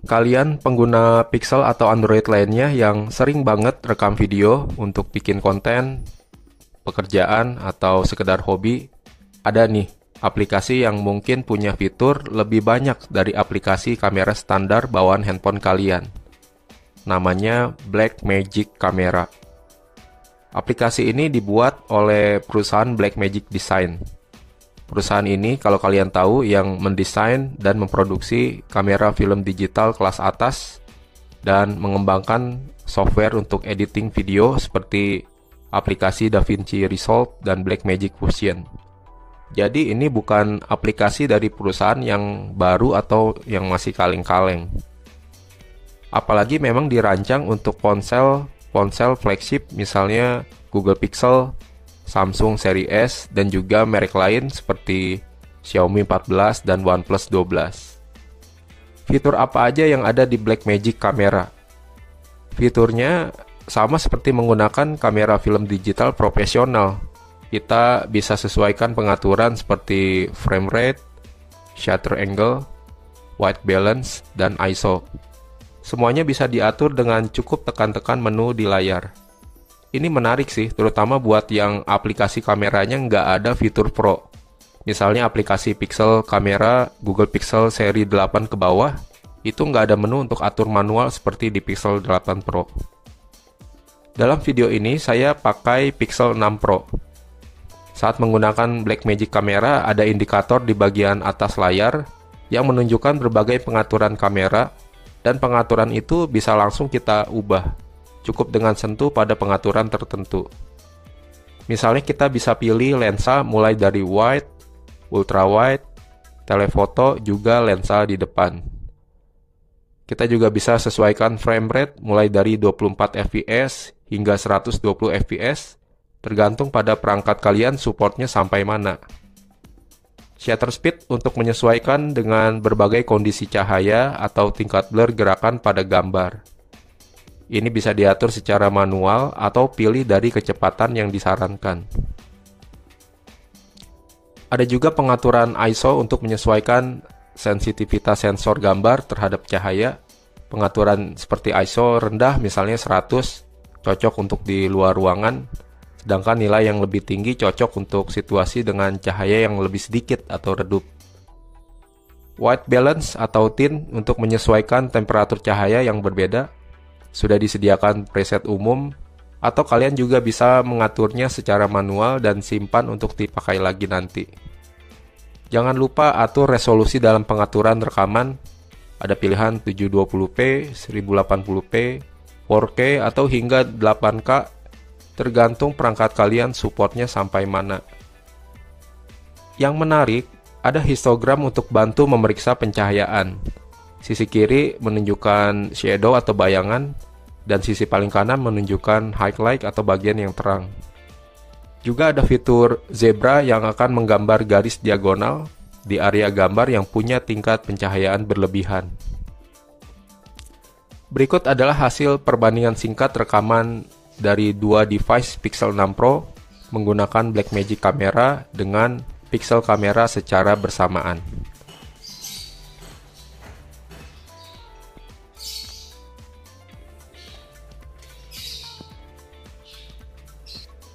kalian pengguna Pixel atau Android lainnya yang sering banget rekam video untuk bikin konten, pekerjaan, atau sekedar hobi, ada nih aplikasi yang mungkin punya fitur lebih banyak dari aplikasi kamera standar bawaan handphone kalian. Namanya Blackmagic Camera. Aplikasi ini dibuat oleh perusahaan Blackmagic Design. Perusahaan ini, kalau kalian tahu, yang mendesain dan memproduksi kamera film digital kelas atas dan mengembangkan software untuk editing video seperti aplikasi DaVinci Resolve dan Blackmagic Fusion. Jadi ini bukan aplikasi dari perusahaan yang baru atau yang masih kaleng-kaleng. Apalagi memang dirancang untuk ponsel flagship misalnya Google Pixel, Samsung Series S, dan juga merek lain seperti Xiaomi 14 dan OnePlus 12. Fitur apa aja yang ada di Blackmagic Camera? Fiturnya sama seperti menggunakan kamera film digital profesional. Kita bisa sesuaikan pengaturan seperti frame rate, shutter angle, white balance, dan ISO. Semuanya bisa diatur dengan cukup tekan-tekan menu di layar. Ini menarik sih, terutama buat yang aplikasi kameranya nggak ada fitur Pro. Misalnya aplikasi Pixel kamera Google Pixel seri 8 ke bawah, itu nggak ada menu untuk atur manual seperti di Pixel 8 Pro. Dalam video ini saya pakai Pixel 6 Pro. Saat menggunakan Blackmagic Camera, ada indikator di bagian atas layar yang menunjukkan berbagai pengaturan kamera, dan pengaturan itu bisa langsung kita ubah, cukup dengan sentuh pada pengaturan tertentu. Misalnya kita bisa pilih lensa mulai dari wide, ultra wide, telefoto, juga lensa di depan. Kita juga bisa sesuaikan frame rate mulai dari 24 fps hingga 120 fps, tergantung pada perangkat kalian supportnya sampai mana. Shutter speed untuk menyesuaikan dengan berbagai kondisi cahaya atau tingkat blur gerakan pada gambar. Ini bisa diatur secara manual atau pilih dari kecepatan yang disarankan. Ada juga pengaturan ISO untuk menyesuaikan sensitivitas sensor gambar terhadap cahaya. Pengaturan seperti ISO rendah misalnya 100, cocok untuk di luar ruangan. Sedangkan nilai yang lebih tinggi cocok untuk situasi dengan cahaya yang lebih sedikit atau redup. White balance atau tint untuk menyesuaikan temperatur cahaya yang berbeda. Sudah disediakan preset umum, atau kalian juga bisa mengaturnya secara manual dan simpan untuk dipakai lagi nanti. Jangan lupa atur resolusi dalam pengaturan rekaman. Ada pilihan 720p, 1080p, 4K, atau hingga 8K, tergantung perangkat kalian supportnya sampai mana. Yang menarik, ada histogram untuk bantu memeriksa pencahayaan. Sisi kiri menunjukkan shadow atau bayangan, dan sisi paling kanan menunjukkan highlight atau bagian yang terang. Juga ada fitur zebra yang akan menggambar garis diagonal di area gambar yang punya tingkat pencahayaan berlebihan. Berikut adalah hasil perbandingan singkat rekaman dari dua device Pixel 6 Pro menggunakan Blackmagic Camera dengan Pixel Camera secara bersamaan.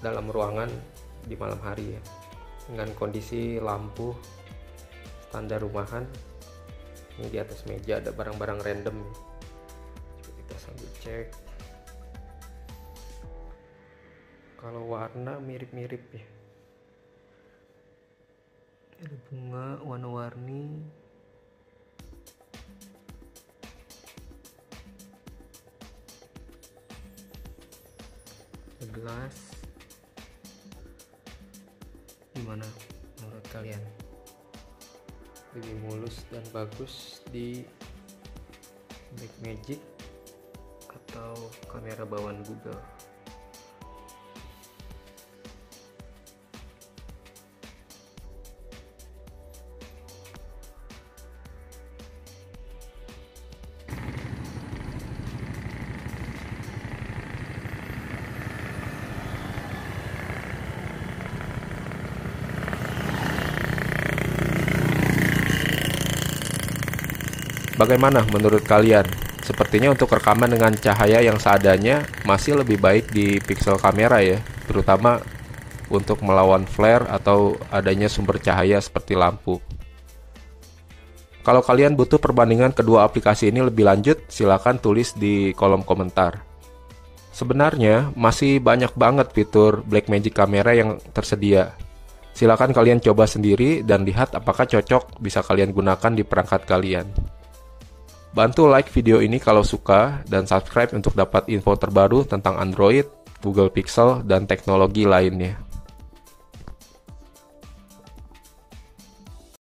Dalam ruangan di malam hari ya, dengan kondisi lampu standar rumahan. Ini di atas meja ada barang-barang random. Coba kita sambil cek. Kalau warna mirip-mirip ya. Ada bunga warna-warni. Ada gelas. Gimana menurut kalian? Lebih mulus dan bagus di Blackmagic atau kamera bawaan Google? Bagaimana menurut kalian? Sepertinya untuk rekaman dengan cahaya yang seadanya masih lebih baik di pixel kamera ya, terutama untuk melawan flare atau adanya sumber cahaya seperti lampu. Kalau kalian butuh perbandingan kedua aplikasi ini lebih lanjut, silakan tulis di kolom komentar. Sebenarnya masih banyak banget fitur Blackmagic kamera yang tersedia. Silakan kalian coba sendiri dan lihat apakah cocok bisa kalian gunakan di perangkat kalian. Bantu like video ini kalau suka dan subscribe untuk dapat info terbaru tentang Android, Google Pixel, dan teknologi lainnya.